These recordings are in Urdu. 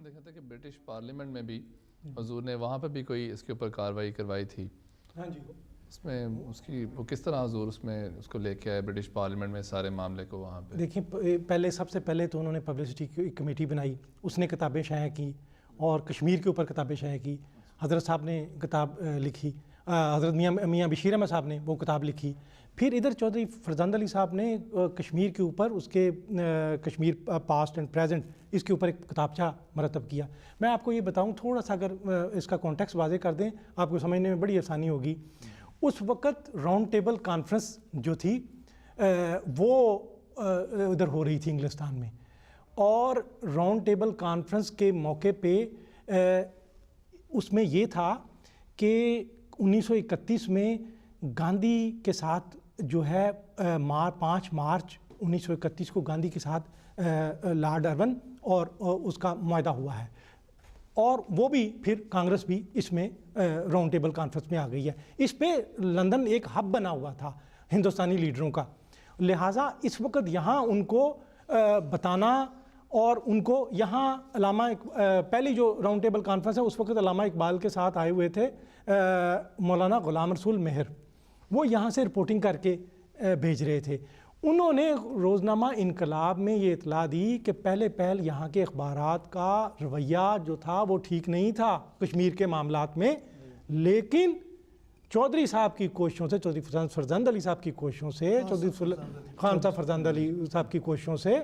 دیکھا تھا کہ برٹش پارلیمنٹ میں بھی حضور نے وہاں پہ بھی کوئی اس کے اوپر کارروائی کروائی تھی. ہاں جی. اس میں وہ کس طرح حضور اس کو لے کے آئے برٹش پارلیمنٹ میں سارے معاملے کو وہاں پہ؟ دیکھیں سب سے پہلے تو انہوں نے پبلسٹی کی ایک کمیٹی بنائی, اس نے کتابیں شائع کی اور کشمیر کے اوپر کتابیں شائع کی. حضرت صاحب نے کتاب لکھی, حضرت میاں بشیر احمد صاحب نے وہ کتاب لکھی. پھر ادھر چودھری فرزند علی صاحب نے کشمیر کے اوپر اس کے کشمیر پاسٹ اینڈ پریزنٹ اس کے اوپر ایک کتابچہ مرتب کیا. میں آپ کو یہ بتاؤں تھوڑا سا, اگر اس کا کانٹیکس واضح کر دیں آپ کو سمجھنے میں بڑی آسانی ہوگی. اس وقت راؤنڈ ٹیبل کانفرنس جو تھی وہ ادھر ہو رہی تھی انگلستان میں, اور راؤنڈ ٹیبل کانفرنس کے موقع پہ اس میں یہ تھا کہ 1931 میں گاندھی کے ساتھ جو ہے 5 مارچ 1931 کو گاندھی کے ساتھ لارڈ ارون اور اس کا معاہدہ ہوا ہے, اور وہ بھی پھر کانگریس بھی اس میں راؤنڈ ٹیبل کانفرنس میں آ گئی ہے. اس پہ لندن ایک ہب بنا ہوا تھا ہندوستانی لیڈروں کا, لہٰذا اس وقت یہاں ان کو بتانا اور ان کو یہاں علامہ پہلی جو راؤنڈ ٹیبل کانفرنس ہے اس وقت علامہ اقبال کے ساتھ آئے ہوئے تھے مولانا غلام رسول مہر, وہ یہاں سے رپورٹنگ کر کے بھیج رہے تھے. انہوں نے روزنامہ انقلاب میں یہ اطلاع دی کہ پہل یہاں کے اخبارات کا رویہ جو تھا وہ ٹھیک نہیں تھا کشمیر کے معاملات میں, لیکن چودھری صاحب کی کوششوں سے, چودھری فرزند علی صاحب کی کوششوں سے, چودھری خان صاحب فرزند علی صاحب کی کوششوں سے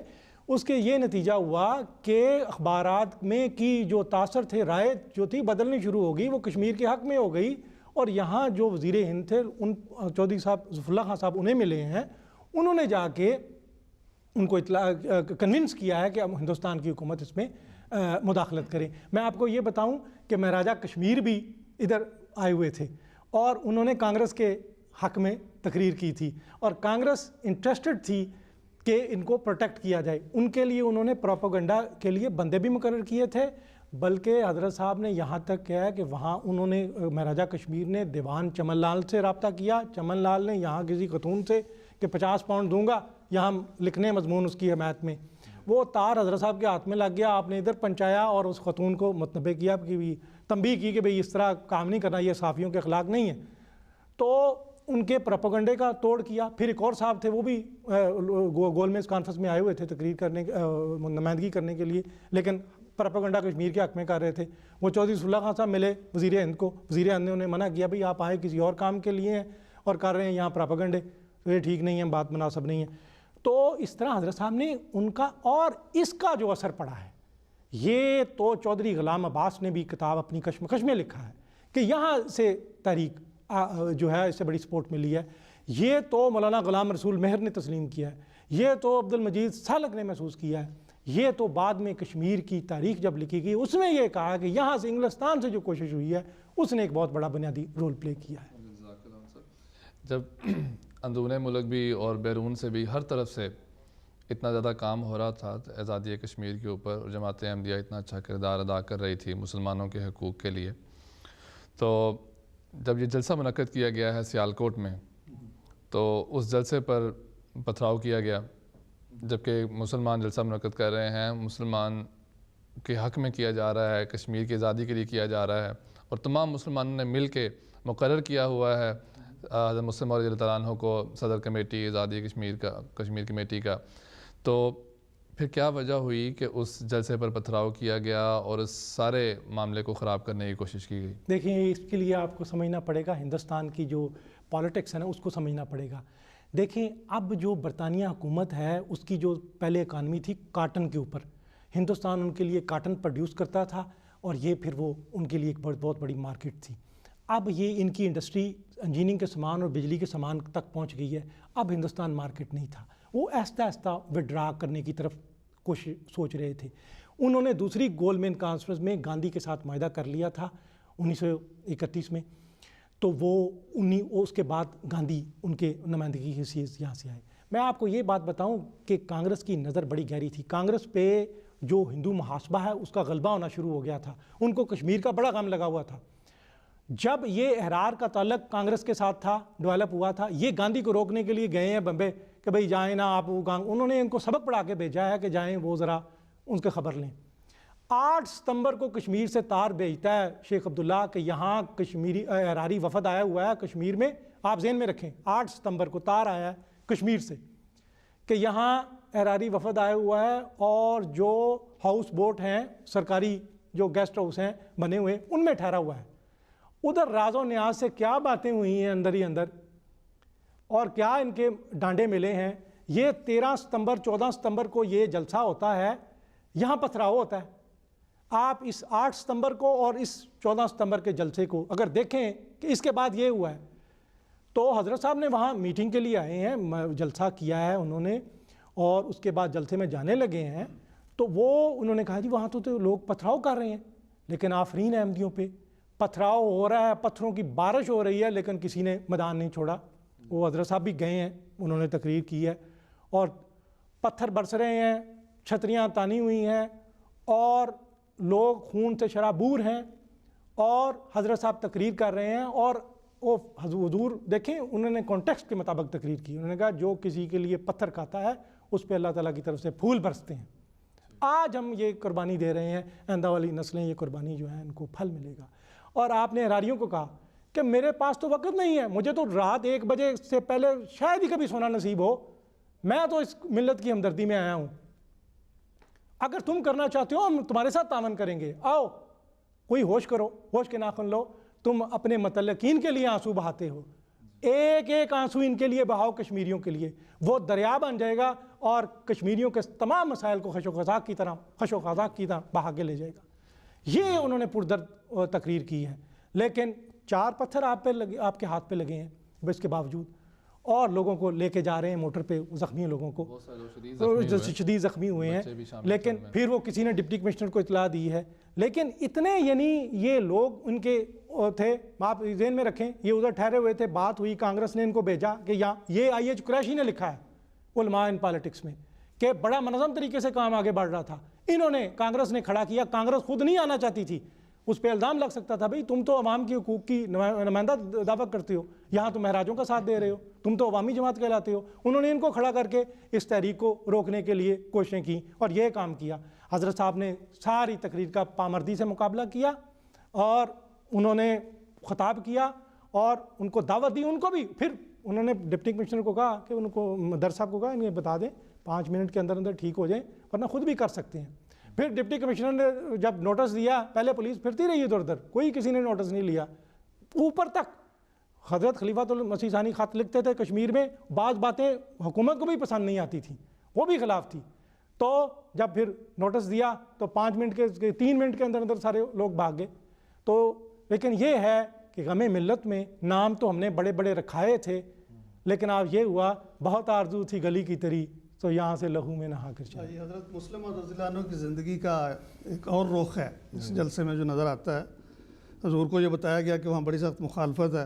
اس کے یہ نتیجہ ہوا کہ اخبارات میں کی جو تاثر تھے, رائے جو تھی بدلنی شروع ہو گئی, وہ کشمیر کے حق میں ہو گئی. اور یہاں جو وزیر ہند تھے ان چودھری صاحب ظفر اللہ خان صاحب انہیں ملے ہیں, انہوں نے جا کے ان کو اطلاع کنونس کیا ہے کہ اب ہندوستان کی حکومت اس میں مداخلت کرے. میں آپ کو یہ بتاؤں کہ مہاراجہ کشمیر بھی ادھر آئے ہوئے تھے اور انہوں نے کانگریس کے حق میں تقریر کی تھی, اور کانگریس انٹرسٹڈ تھی کہ ان کو پروٹیکٹ کیا جائے. ان کے لیے انہوں نے پروپیگنڈا کے لیے بندے بھی مقرر کیے تھے, بلکہ حضرت صاحب نے یہاں تک کہا کہ وہاں انہوں نے مہاراجہ کشمیر نے دیوان چمن لال سے رابطہ کیا. چمن لال نے یہاں کسی خاتون سے کہ 50 پاؤنڈ دوں گا یہاں لکھنے مضمون اس کی حمایت میں, وہ تار حضرت صاحب کے ہاتھ میں لگ گیا. آپ نے ادھر پہنچایا اور اس خاتون کو متنبہ کیا کہ تنبیہ کی کہ بھئی اس طرح کام نہیں کرنا, یہ صحافیوں کے اخلاق نہیں ہے. تو ان کے پروپیگنڈے کا توڑ کیا. پھر ایک اور صاحب تھے, وہ بھی گول میز کانفرنس میں آئے ہوئے تھے تقریر کرنے نمائندگی کرنے کے لیے, لیکن پروپیگنڈا کشمیر کے حق میں کر رہے تھے. وہ چودھری ظفر اللہ خان صاحب ملے وزیر ہند کو, وزیر ہند نے انہیں منع کیا, بھئی آپ آئے کسی اور کام کے لیے ہیں اور کر رہے ہیں یہاں پروپیگنڈے, تو یہ ٹھیک نہیں ہے, بات مناسب نہیں ہے. تو اس طرح حضرت صاحب نے ان کا, اور اس کا جو اثر پڑا ہے, یہ تو چودھری غلام عباس نے بھی کتاب اپنی کشمکش میں لکھا ہے کہ یہاں سے تحریک جو ہے اس سے بڑی سپورٹ ملی ہے. یہ تو مولانا غلام رسول مہر نے تسلیم کیا ہے, یہ تو عبد المجید سالک نے محسوس کیا ہے, یہ تو بعد میں کشمیر کی تاریخ جب لکھی گئی اس میں یہ کہا کہ یہاں سے انگلستان سے جو کوشش ہوئی ہے اس نے ایک بہت بڑا بنیادی رول پلے کیا ہے. جب اندرون ملک بھی اور بیرون سے بھی ہر طرف سے اتنا زیادہ کام ہو رہا تھا آزادی کشمیر کے اوپر, اور جماعت احمدیہ اتنا اچھا کردار ادا کر رہی تھی مسلمانوں کے حقوق کے لیے, تو جب یہ جلسہ منعقد کیا گیا ہے سیالکوٹ میں, تو اس جلسے پر پتھراؤ کیا گیا, جبکہ مسلمان جلسہ منعقد کر رہے ہیں, مسلمان کے حق میں کیا جا رہا ہے, کشمیر کی آزادی کے لیے کیا جا رہا ہے, اور تمام مسلمانوں نے مل کے مقرر کیا ہوا ہے حضرت مسلم موعود رضی اللہ تعالیٰ عنہ کو صدر کمیٹی آزادی کشمیر کمیٹی کا. تو پھر کیا وجہ ہوئی کہ اس جلسے پر پتھراؤ کیا گیا اور اس سارے معاملے کو خراب کرنے کی کوشش کی گئی؟ دیکھیں اس کے لیے آپ کو سمجھنا پڑے گا, ہندوستان کی جو پالیٹکس ہے نا اس کو سمجھنا پڑے گا. دیکھیں اب جو برطانیہ حکومت ہے اس کی جو پہلے اکانومی تھی کاٹن کے اوپر, ہندوستان ان کے لیے کاٹن پروڈیوس کرتا تھا اور یہ پھر وہ ان کے لیے ایک بہت بڑی مارکیٹ تھی. اب یہ ان کی انڈسٹری انجینئرنگ کے سامان اور بجلی کے سامان تک پہنچ گئی ہے, اب ہندوستان مارکیٹ نہیں تھا. وہ آہستہ آہستہ وڈرا کرنے کی طرف سوچ رہے تھے. انہوں نے دوسری گول مین کانفرنس میں گاندھی کے ساتھ معاہدہ کر لیا تھا 1931 میں, تو وہ اس کے بعد گاندھی ان کے نمائندگی کی حیثیت یہاں سے آئے. میں آپ کو یہ بات بتاؤں کہ کانگریس کی نظر بڑی گہری تھی, کانگریس پہ جو ہندو محاسبہ ہے اس کا غلبہ ہونا شروع ہو گیا تھا. ان کو کشمیر کا بڑا غم لگا ہوا تھا. جب یہ احرار کا تعلق کانگریس کے ساتھ تھا, ڈیولپ ہوا تھا, یہ گاندھی کو روکنے کے لیے گئے ہیں بمبے کہ بھئی جائیں نا آپ, انہوں نے ان کو سبق پڑھا کے بھیجا ہے کہ جائیں وہ ذرا ان کے خبر لیں. 8 ستمبر کو کشمیر سے تار بھیجتا ہے شیخ عبداللہ کہ یہاں کشمیری حراری وفد آیا ہوا ہے کشمیر میں. آپ ذہن میں رکھیں 8 ستمبر کو تار آیا ہے کشمیر سے کہ یہاں حراری وفد آیا ہوا ہے اور جو ہاؤس بوٹ ہیں سرکاری جو گیسٹ ہاؤس ہیں بنے ہوئے ان میں ٹھہرا ہوا ہے. ادھر راز و نیاز سے کیا باتیں ہوئی ہیں اندر ہی اندر اور کیا ان کے ڈانڈے ملے ہیں. یہ 13 ستمبر 14 ستمبر کو یہ جلسہ ہوتا ہے, یہاں پتھراؤ ہوتا ہے. آپ اس 8 ستمبر کو اور اس 14 ستمبر کے جلسے کو اگر دیکھیں کہ اس کے بعد یہ ہوا ہے تو حضرت صاحب نے وہاں میٹنگ کے لیے آئے ہیں, جلسہ کیا ہے انہوں نے اور اس کے بعد جلسے میں جانے لگے ہیں تو وہ انہوں نے کہا جی وہاں تو لوگ پتھراؤ کر رہے ہیں لیکن آفرین احمدیوں پہ پتھراؤ ہو رہا ہے, پتھروں کی بارش ہو رہی ہے لیکن کسی نے میدان نہیں چھوڑا. وہ حضرت صاحب بھی گئے ہیں, انہوں نے تقریر کی ہے اور پتھر برس رہے ہیں, چھتریاں تانی ہوئی ہیں اور لوگ خون سے شرابور ہیں اور حضرت صاحب تقریر کر رہے ہیں. اور وہ حضور دیکھیں انہوں نے کانٹیکسٹ کے مطابق تقریر کی. انہوں نے کہا جو کسی کے لیے پتھر کھاتا ہے اس پہ اللہ تعالیٰ کی طرف سے پھول برستے ہیں. آج ہم یہ قربانی دے رہے ہیں, آئندہ والی نسلیں یہ قربانی جو ہے ان کو پھل ملے گا. اور آپ نے حراریوں کو کہا کہ میرے پاس تو وقت نہیں ہے, مجھے تو رات 1 بجے سے پہلے شاید ہی کبھی سونا نصیب ہو, میں تو اس ملت کی ہمدردی میں آیا ہوں, اگر تم کرنا چاہتے ہو ہم تمہارے ساتھ تعاون کریں گے, آؤ کوئی ہوش کرو, ہوش کے ناخن لو. تم اپنے متعلقین کے لیے آنسو بہاتے ہو, ایک ایک آنسو ان کے لیے بہاؤ کشمیریوں کے لیے, وہ دریا بن جائے گا اور کشمیریوں کے تمام مسائل کو خش و خضاق کی طرح بہا کے لے جائے گا. یہ انہوں نے پردرد تقریر کی ہے. لیکن 4 پتھر آپ کے ہاتھ پہ لگے ہیں اس کے باوجود, اور لوگوں کو لے کے جا رہے ہیں موٹر پہ, زخمی لوگوں کو شدید زخمی ہوئے ہیں. لیکن پھر وہ کسی نے ڈپٹی کمشنر کو اطلاع دی ہے. لیکن اتنے یعنی یہ لوگ ان کے تھے, آپ ذہن میں رکھیں یہ ادھر ٹھہرے ہوئے تھے, بات ہوئی, کانگریس نے ان کو بھیجا کہ یہ IH قریشی نے لکھا ہے علماء ان پالیٹکس میں کہ بڑا منظم طریقے سے کام آگے بڑھ رہا تھا. انہوں نے کانگریس نے کھڑا کیا, کانگریس خود نہیں آنا چاہتی تھی, اس پہ الزام لگ سکتا تھا بھئی تم تو عوام کی حقوق کی نمائندہ دعویٰ کرتے ہو, یہاں تم مہراجوں کا ساتھ دے رہے ہو, تم تو عوامی جماعت کہلاتے ہو. انہوں نے ان کو کھڑا کر کے اس تحریک کو روکنے کے لیے کوششیں کی اور یہ کام کیا. حضرت صاحب نے ساری تقریر کا پامردی سے مقابلہ کیا اور انہوں نے خطاب کیا اور ان کو دعوت دی. ان کو بھی پھر انہوں نے ڈپٹی کمشنر کو کہا کہ ان کو درس صاحب کو کہا انہیں بتا دیں 5 منٹ کے اندر اندر ٹھیک ہو جائیں ورنہ خود بھی کر سکتے ہیں. پھر ڈپٹی کمشنر نے جب نوٹس دیا, پہلے پولیس پھرتی رہی ادھر ادھر, کوئی کسی نے نوٹس نہیں لیا. اوپر تک حضرت خلیفۃ المسیح ثانی خط لکھتے تھے کشمیر میں, بعض باتیں حکومت کو بھی پسند نہیں آتی تھیں, وہ بھی خلاف تھی. تو جب پھر نوٹس دیا تو 3 منٹ کے اندر اندر سارے لوگ بھاگ گئے. تو لیکن یہ ہے کہ غم ملت میں نام تو ہم نے بڑے بڑے رکھائے تھے, لیکن اب یہ ہوا بہت آرزو تھی گلی کی تری تو یہاں سے لہو میں نہا کر چلے. حضرت مسلم رضی اللہ عنہ کی زندگی کا ایک اور رخ ہے اس جلسے میں جو نظر آتا ہے. حضور کو یہ بتایا گیا کہ وہاں بڑی سخت مخالفت ہے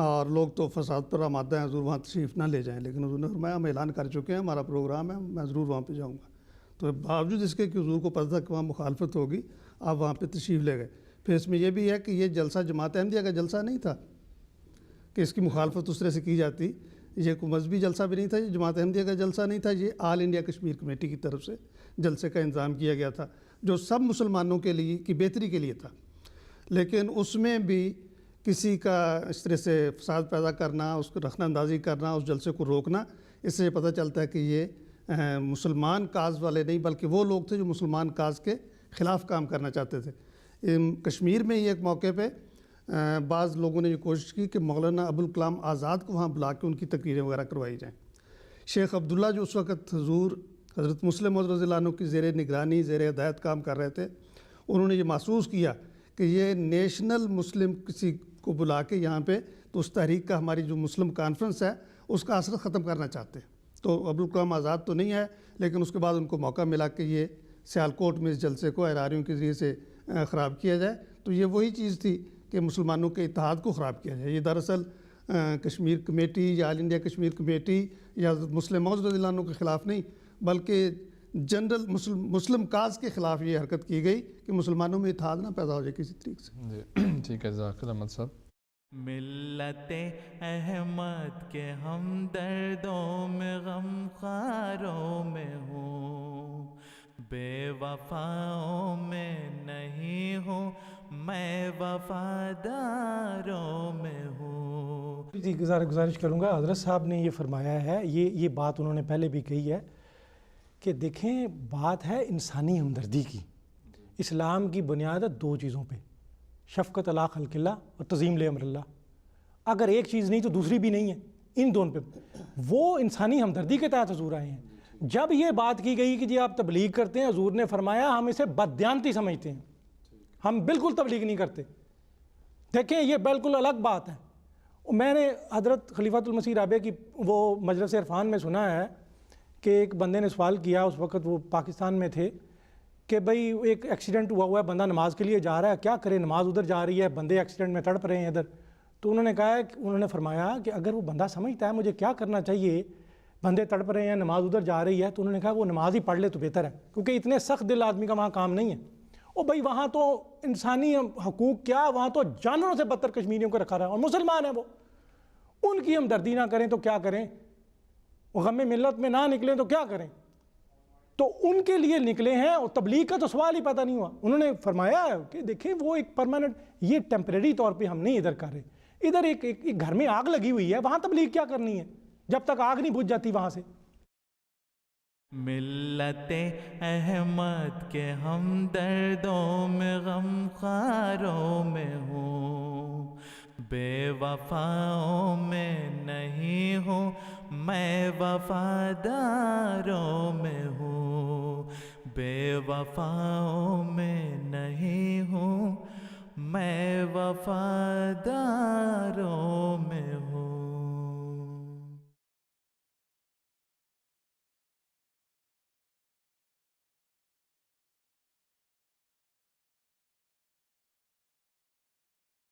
اور لوگ تو فساد پر آمادہ ہیں, حضور وہاں تشریف نہ لے جائیں. لیکن حضور نے فرمایا ہم اعلان کر چکے ہیں, ہمارا پروگرام ہے, میں ضرور وہاں پہ جاؤں گا. تو باوجود اس کے کہ حضور کو پتہ تھا کہ وہاں مخالفت ہوگی, آپ وہاں پہ تشریف لے گئے. پھر اس میں یہ بھی ہے کہ یہ جلسہ جماعت احمدیہ کا جلسہ نہیں تھا کہ اس کی مخالفت اس طرح سے کی جاتی. یہ کوئی مذہبی جلسہ بھی نہیں تھا, یہ جماعت احمدیہ کا جلسہ نہیں تھا, یہ آل انڈیا کشمیر کمیٹی کی طرف سے جلسے کا انتظام کیا گیا تھا جو سب مسلمانوں کے لیے کی بہتری کے لیے تھا. لیکن اس میں بھی کسی کا اس طرح سے فساد پیدا کرنا, اس کو رخنہ اندازی کرنا, اس جلسے کو روکنا, اس سے یہ پتہ چلتا ہے کہ یہ مسلمان کاز والے نہیں بلکہ وہ لوگ تھے جو مسلمان کاز کے خلاف کام کرنا چاہتے تھے. کشمیر میں ہی ایک موقع پہ بعض لوگوں نے یہ کوشش کی کہ مولانا ابوالکلام آزاد کو وہاں بلا کے ان کی تقریریں وغیرہ کروائی جائیں. شیخ عبداللہ جو اس وقت حضرت مسلم رضی اللہ عنہ کی زیر نگرانی زیر ہدایت کام کر رہے تھے, انہوں نے یہ محسوس کیا کہ یہ نیشنل مسلم کسی کو بلا کے یہاں پہ تو اس تحریک کا ہماری جو مسلم کانفرنس ہے اس کا اثر ختم کرنا چاہتے ہیں. تو ابوالکلام آزاد تو نہیں ہے, لیکن اس کے بعد ان کو موقع ملا کہ یہ سیالکوٹ میں اس جلسے کو حراریوں کے ذریعے سے خراب کیا جائے. تو یہ وہی چیز تھی کہ مسلمانوں کے اتحاد کو خراب کیا جائے. یہ دراصل کشمیر کمیٹی یا آل انڈیا کشمیر کمیٹی یا مسلم موعظ رضی اللہ عنہ کے خلاف نہیں بلکہ جنرل مسلم کاز کے خلاف یہ حرکت کی گئی کہ مسلمانوں میں اتحاد نہ پیدا ہو جائے کسی طریقے سے. جی ٹھیک ہے, جزاک اللہ احمد صاحب. ملت احمد کے ہم دردوں میں غم خاروں میں ہوں, بے وفاؤں میں نہیں ہوں میں وفاداروں میں ہوں. جی گزارش کروں گا. حضرت صاحب نے یہ فرمایا ہے, یہ بات انہوں نے پہلے بھی کہی ہے کہ دیکھیں بات ہے انسانی ہمدردی کی. اسلام کی بنیاد ہے دو چیزوں پہ, شفقت علی خلق اللہ اور تعظیم لامر اللہ. اگر ایک چیز نہیں تو دوسری بھی نہیں ہے, ان دونوں پہ وہ انسانی ہمدردی کے تحت حضور آئے ہیں. جب یہ بات کی گئی کہ جی آپ تبلیغ کرتے ہیں, حضور نے فرمایا ہم اسے بددیانتی سمجھتے ہیں, ہم بالکل تبلیغ نہیں کرتے. دیکھیں یہ بالکل الگ بات ہے. میں نے حضرت خلیفۃ المسیح رابع کی وہ مجلس عرفان میں سنا ہے کہ ایک بندے نے سوال کیا, اس وقت وہ پاکستان میں تھے, کہ بھئی ایک ایکسیڈنٹ ہوا ہے, بندہ نماز کے لیے جا رہا ہے, کیا کرے, نماز ادھر جا رہی ہے, بندے ایکسیڈنٹ میں تڑپ رہے ہیں ادھر. تو انہوں نے فرمایا کہ اگر وہ بندہ سمجھتا ہے مجھے کیا کرنا چاہیے, بندے تڑپ رہے ہیں, نماز ادھر جا رہی ہے, تو انہوں نے کہا وہ نماز ہی پڑھ لے تو بہتر ہے, کیونکہ اتنے سخت دل آدمی کا وہاں کام نہیں ہے. او بھائی وہاں تو انسانی حقوق کیا, وہاں تو جانوروں سے بدتر کشمیریوں کو رکھا رہا ہے, اور مسلمان ہیں وہ, ان کی ہمدردی نہ کریں تو کیا کریں, غم ملت میں نہ نکلیں تو کیا کریں. تو ان کے لیے نکلے ہیں, اور تبلیغ کا تو سوال ہی پتہ نہیں ہوا. انہوں نے فرمایا کہ دیکھیں وہ ایک پرماننٹ, یہ ٹیمپریری طور پہ ہم نہیں ادھر کر رہے, ادھر ایک گھر میں آگ لگی ہوئی ہے, وہاں تبلیغ کیا کرنی ہے جب تک آگ نہیں بجھ جاتی وہاں سے. ملت احمد کے ہم دردوں میں غم خاروں میں ہوں, بے وفاؤں میں نہیں ہوں میں وفاداروں میں ہوں, بے وفاؤں میں نہیں ہوں میں وفاداروں